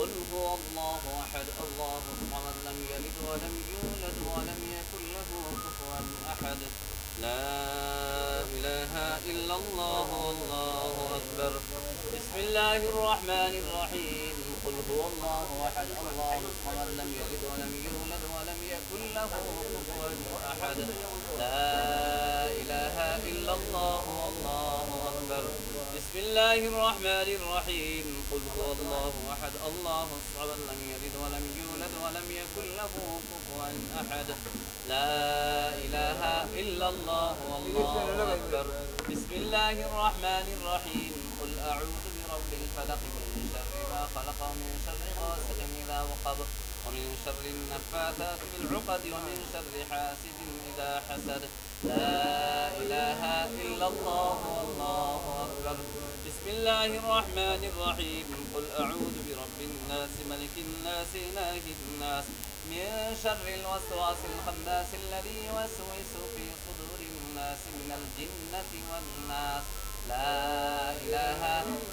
قل هو الله أحد الله الصمد لم يلد ولم يولد ولم يكن له كفوا أحد لا إله إلا الله والله أكبر بسم الله الرحمن الرحيم قل هو الله أحد الله الصمد لم يلد ولم يولد ولم يكن له كفوا أحد لا إله إلا الله والله أكبر بسم الله الرحمن الرحيم قل هو الله أحد الله الصمد لم يلد ولم يولد ولم يكن له كفوا أحد لا إله إلا الله والله أكبر بسم الله الرحمن الرحيم قل أعوذ برب الفلق من شر ما خلق ومن شر غاسق إذا وقب ومن شر النفاثات في العقد ومن شر حاسد إذا حسد لا إله إلا الله والله أكبر بسم الله الرحمن الرحيم قل أعوذ برب الناس ملك الناس إله الناس من شر الوسواس الخناس الذي يوسوس في صدور الناس من الجنة والناس لا إله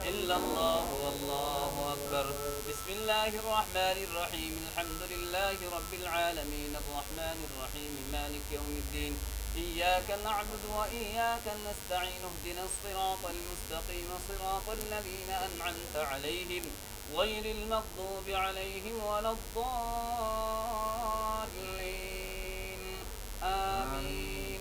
إلا الله والله أكبر بسم الله الرحمن الرحيم الحمد لله رب العالمين الرحمن الرحيم مالك يوم الدين إياك نعبد وإياك نستعين اهدنا الصراط المستقيم صراط الذين أنعمت عليهم غير المغضوب عليهم ولا الضالين آمين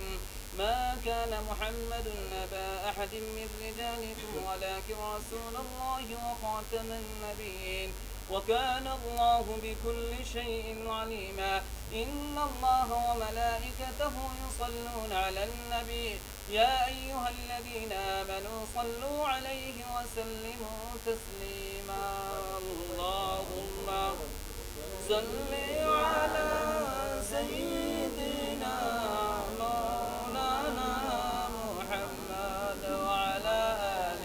ما كان محمد أبا أحد من رجالكم ولكن رسول الله وخاتم النبيين وكان الله بكل شيء عليما إن الله وملائكته يصلون على النبي يا أيها الذين آمنوا صلوا عليه وسلموا تسليما اللهم صل على سيدنا مولانا محمد وعلى آل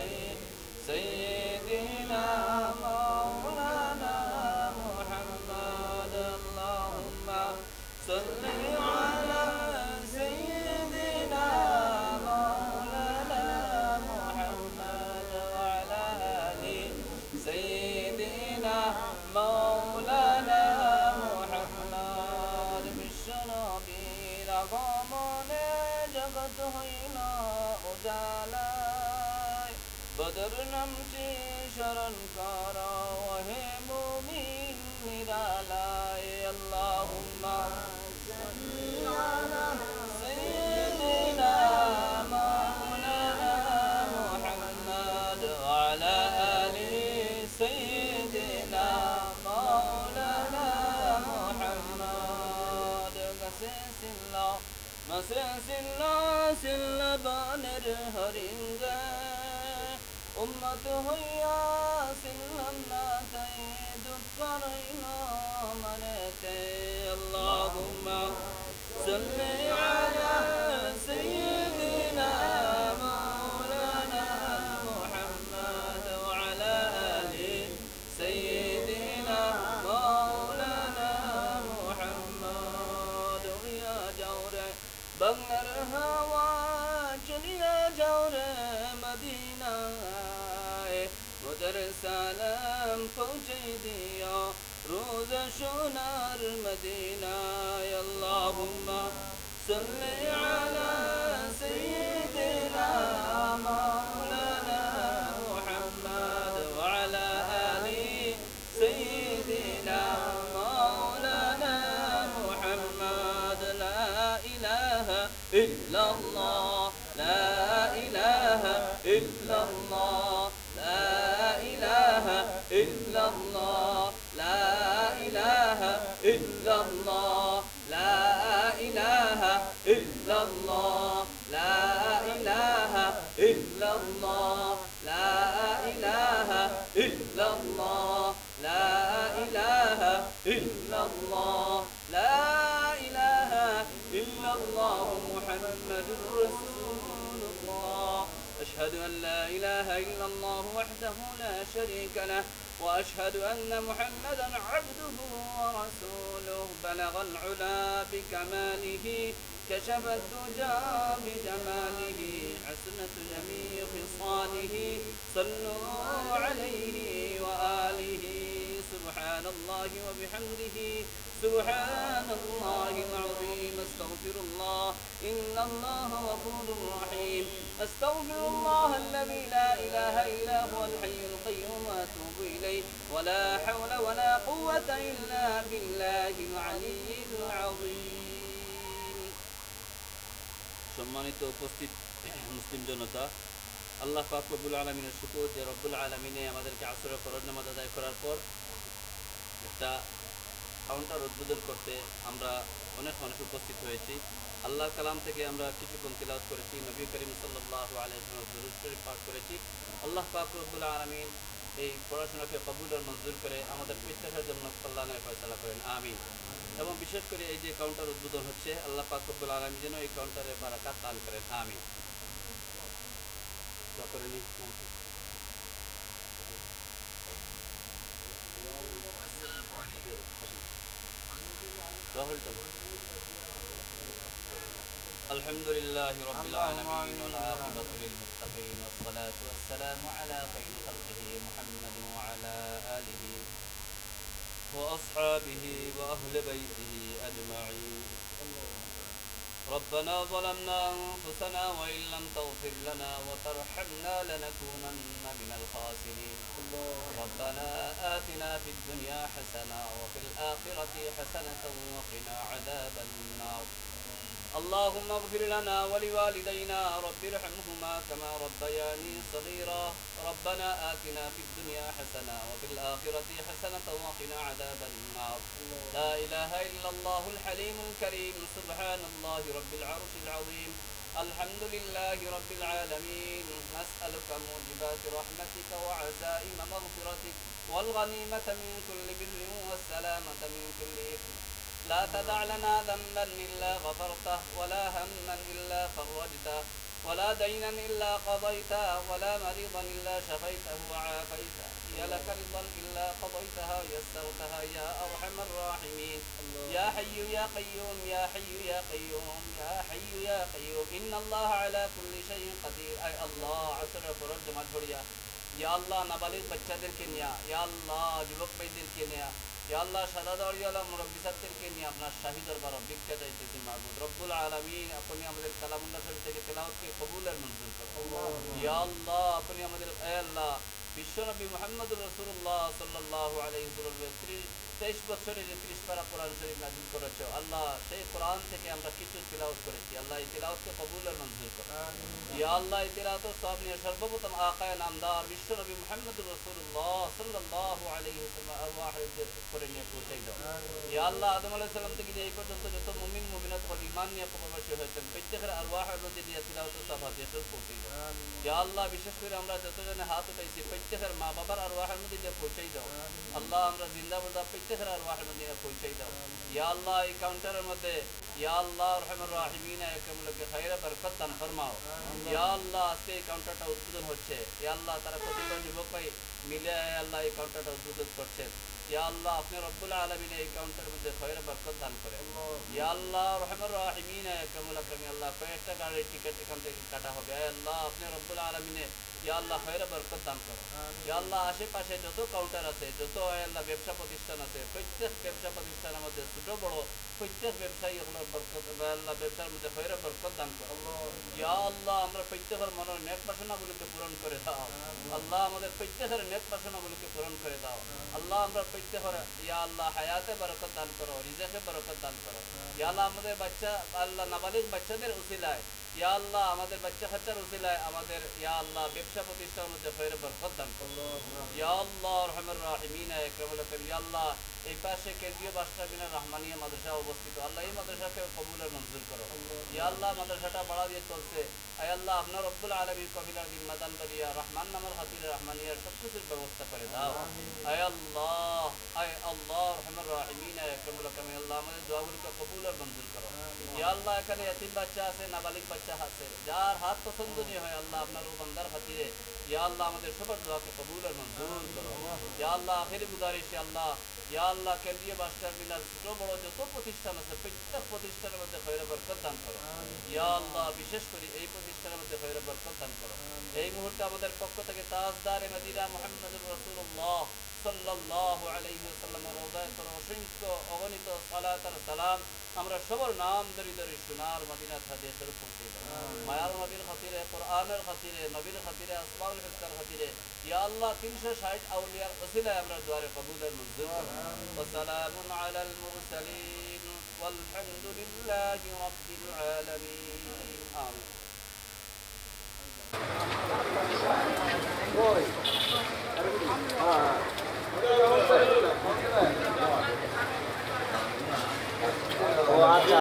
سيدنا مولانا محمد اللهم صل على سيدنا مولانا محمد وعلى آل سيدنا مولانا محمد بالشرابيل قامون جگت হইলা উজালাই বদর নামটি শরণ কর ওহে মুমিন নিরালাই আল্লাহুম্মা সাল্লি আলা সাইয়্যিদিনা মাওলানা মুহাম্মদ ওয়া আলা আলি সাইয়্যিদিনা মাওলানা মুহাম্মদ গাসিল্লাহ মাসিল্লা বানের হরিঙ্গে উম্মত হইয়া সিল্লাম না তাই দুঃখ রইল মনেতে আল্লাহুম্মা সাল্লি আলা সাইয়্যিদিনা মাওলানা মুহাম্মদ ওয়া আলা আলি সাইয়্যিদিনা মাওলানা মুহাম্মদ ইয়া জাওরে বাংলার হাওয়া চলিয়া যাও রে মদিনায় ওদের সালাম পৌঁছে দিও রোজ সোনার মদিনায় আল্লাহুম্মা সাল্লি আলা সাইয়্যিদিনা মাওলানা মুহাম্মদ ওয়া আলা আলি সাইয়্যিদিনা মাওলানা মুহাম্মদ লা ইলাহা ইল্লাল্লাহ لا إله إلا الله لا إله إلا الله لا إله إلا الله لا إله إلا الله لا إله إلا الله لا إله إلا الله لا إله إلا الله لا إله إلا الله محمد رسول الله أشهد أن لا إله إلا الله وحده لا شريك له وأشهد أن محمدا عبده ورسوله بلغ العلا بكماله كشف الدجى بجماله حسنة جميع خصاله صلوا عليه وآله سبحان الله وبحمده سبحان الله العظيم استغفر الله إن الله غفور رحيم استغفر الله الذي لا إله إلا هو الحي القيوم وأتوب إليه ولا حول ولا قوة إلا بالله العلي العظيم সম্মানিত উপস্থিত মুসলিম জনতা আল্লাহ পাক রব্বুল আলামিনের শুকর যে রব্বুল আলামিনে আমাদেরকে আসরের ফরজ নামাজ আদায় করার পর একটা কাউন্টার উদ্বোধন করতে আমরা অনেক মানুষ উপস্থিত হয়েছি আল্লাহর কালাম থেকে আমরা কিছুক্ষণ তিলাওয়াত করেছি নবী করিম সাল্লাল্লাহু আলাইহি ওয়াসাল্লাম দুরূদ শরীফ পাঠ করেছি আল্লাহ পাক রব্বুল আলামিন এই পড়াশোনাকে কবুল আর মঞ্জুর করে আমাদের প্রত্যেকের জন্য কল্যাণের ফয়সালা করেন আমিন এবং বিশেষ করে এই যে কাউন্টার উদ্বোধন হচ্ছে আল্লাহ পাক রব্বুল আলামিন যেন এই কাউন্টারে বারাকাত দান করেন আমিন দোয়া করে নিই الحمد لله رب العالمين والعاقبة للمتقين والصلاة والسلام على خير خلقه محمد وعلى آله وأصحابه وأهل بيته أجمعين ربنا ظلمنا أنفسنا وإن لم تغفر لنا وترحمنا لنكونن من الخاسرين ربنا آتنا في الدنيا حسنة وفي الآخرة حسنة وقنا عذاب النار اللهم اغفر لنا ولوالدينا رب ارحمهما كما ربياني صغيرا ربنا آتنا في الدنيا حسنة وفي الآخرة حسنة وقنا عذاب النار لا إله إلا الله الحليم الكريم سبحان الله رب العرش العظيم الحمد لله رب العالمين نسألك موجبات رحمتك وعزائم مغفرتك والغنيمة من كل بر والسلامة من كل إثم لا تدع لنا ذنبا إلا غفرته ولا هما إلا فرجته ولا دينا إلا قضيته ولا مريضا إلا شفيته وعافيته يا لك رضا إلا قضيتها ويسرتها يا أرحم الراحمين يا حي يا قيوم يا حي يا قيوم يا حي يا قيوم إن الله على كل شيء قدير أي الله عسر فرج مدبريا يا الله نبالغ بچادر के निया या अल्लाह जुबक भाईদের के निया या अल्लाह সাদা দাড়িওয়ালা মুরব্বি সাহেবদেরকে নিয়ে আপনার শাহী দরবার ভিক্ষা চাইতেছি মাবুদ রব্বুল আলামিন আপনি আমাদের কালামুল্লাহ শরীফ থেকে তেলাওয়াতকে কবুল আর মঞ্জুর করুন ইয়া আল্লাহ আপনি আমাদের এ আল্লাহ বিশ্বনবী মুহাম্মদুর রাসূলুল্লাহ সাল্লাল্লাহু আলাইহি ওয়াসাল্লাম 23 বছরে যে 30 পারা কোরআন শরীফ নাযিল করেছো আল্লাহ সেই কোরআন থেকে আমরা কিছু তিলাওয়াত করেছি আল্লাহ এই তিলাওয়াতকে কবুল আর মঞ্জুর করুন ইয়া আল্লাহ এই তিলাওয়াত সব নিয়ে সর্বপ্রথম আকায়ে নামদার বিশ্বনবী মুহাম্মদুর রাসূলুল্লাহ সাল্লাল্লাহু আলাইহি ওয়াসাল্লাম আরওয়াহের করে নিয়ে পৌঁছাই দাও ইয়া আল্লাহ আদম আলাইহিস সালাম থেকে এই পর্যন্ত যত মুমিন মুমিনাত ও ঈমান নিয়ে কবরবাসী হয়েছেন প্রত্যেকের আরওয়াহের মধ্যে দিয়ে তিলাওয়াত সব হাদিয়া পৌঁছাই দাও ইয়া আল্লাহ বিশেষ করে আমরা যতজনে হাত উঠাইছি প্রত্যেকের মা বাবার আরওয়াহের মধ্যে দিয়ে পৌঁছাই দাও আল্লাহ আমরা জিন্দা মুর্দা প্রত্যেকের আরওয়াহের মধ্যে দিয়ে পৌঁছাই দাও ইয়া আল্লাহ এই কাউন্টারের মধ্যে ইয়া আল্লাহ আরহামুর রাহিমিন একামুলকে খায়রা বরকত দান ফরমাও ইয়া আল্লাহ আজকে এই কাউন্টারটা উদ্বোধন হচ্ছে ইয়া আল্লাহ তারা প্রতিটা যুবক ভাই মিলে আল্লাহ এই কাউন্টারটা উদ্বোধন করছেন ইয়া আল্লাহ আপনি রব্বুল আলামিন এই কাউন্টারের মধ্যে খায়রা বরকত দান করেন ইয়া আল্লাহ আরহামুর রাহিমিন একামুলকে আল্লাহ কয়েকটা গাড়ির টিকিট এখান থেকে কাটা হবে আল্লাহ আপনি রব্বুল আলামিনে ইয়া আল্লাহ খায়রা বরকত দান করো ইয়া আল্লাহ আশেপাশে যত কাউন্টার আছে যত আল্লাহ ব্যবসা প্রতিষ্ঠান আছে প্রত্যেক ব্যবসা প্রতিষ্ঠানের মধ্যে ছোট বড় প্রত্যেক ব্যবসায়ী এগুলোর বরকত আল্লাহ ব্যবসার মধ্যে খায়রা বরকত দান করো ইয়া আল্লাহ আমরা প্রত্যেকের মনের নেক বাসনাগুলোকে পূরণ করে দাও আল্লাহ আমাদের প্রত্যেকের নেক বাসনাগুলোকে পূরণ করে দাও আল্লাহ আমরা প্রত্যেকের ইয়া আল্লাহ হায়াতে বরকত দান করো রিজকে বরকত দান করো ইয়া আল্লাহ আমাদের বাচ্চা আল্লাহ নাবালিগ বাচ্চাদের উসিলায় ইয়া আল্লাহ আমাদের বাচ্চা কাচ্চার উসিলায় আমাদের ইয়া আল্লাহ ব্যবসা প্রতিষ্ঠানের মধ্যে খায়রে বরকত দান করো ইয়া আল্লাহ আরহামুর রাহিমিন আকরামুল আকরাম ইয়া আল্লাহ এই পাশে কেন্দ্রীয় বাসটাবিনা রহমানিয়া মাদ্রাসা অবস্থিত আল্লাহ এই মাদ্রাসাকে কবুল আর মঞ্জুর করো ইয়া আল্লাহ মাদ্রাসাটা বাড়া দিয়ে চলছে আয় আল্লাহ আপনার রব্বুল আলামিন কফিলার জিম্মাদান করিয়া রহমান নামের খাতিরে রহমানিয়ার সব কিছুর ব্যবস্থা করে দাও আয় আল্লাহ আরহামুর রাহিমিন الراحمين يا أكرم الأكرمين আল্লাহ আমাদের দোয়াগুলোকে কবুল আর মঞ্জুর করো ইয়া আল্লাহ এখানে এতিম বাচ্চা আছে নাবালিগ বাচ্চা আছে যার হাত পছন্দনীয় হয় আল্লাহ আপনার ও বান্দার খাতিরে ইয়া আল্লাহ আমাদের সবার দোয়াকে কবুল আর মঞ্জুর করো ইয়া আল্লাহ আখিরি গুজারিশ ইয়া আল্লাহ ইয়া আল্লাহ কেন্দ্রীয় বাস টার্মিনাল ছোট বড় যত প্রতিষ্ঠান আছে প্রত্যেক প্রতিষ্ঠানের মধ্যে খৈর বরকত দান করো ইয়া আল্লাহ বিশেষ করে এই প্রতিষ্ঠানের মধ্যে খৈর বরকত দান করো এই মুহূর্তে আমাদের পক্ষ থেকে তাজদারে মদিনা মুহাম্মদুর রাসূলুল্লাহ সাল্লাল্লাহু আলাইহি ওয়াসাল্লামের রওজায় অসংখ্য অগণিত সালাত আর সালাম আমরা সবার নাম ধরে ধরে সোনার মদিনা সাদিয়া স্বরূপ পৌঁছে দাও মায়ার নবীর খাতিরে কোরআনের খাতিরে নবীর খাতিরে আসমাউল হুসনার খাতিরে ইয়া আল্লাহ 360 আউলিয়ার ওসিলায় আমরা দুয়ারে কবুলের মঞ্জুর করো ওয়া সালামুন আলাল মুরসালিন ওয়ালহামদুলিল্লাহি রাব্বিল আলামিন আমিন ও আচ্ছা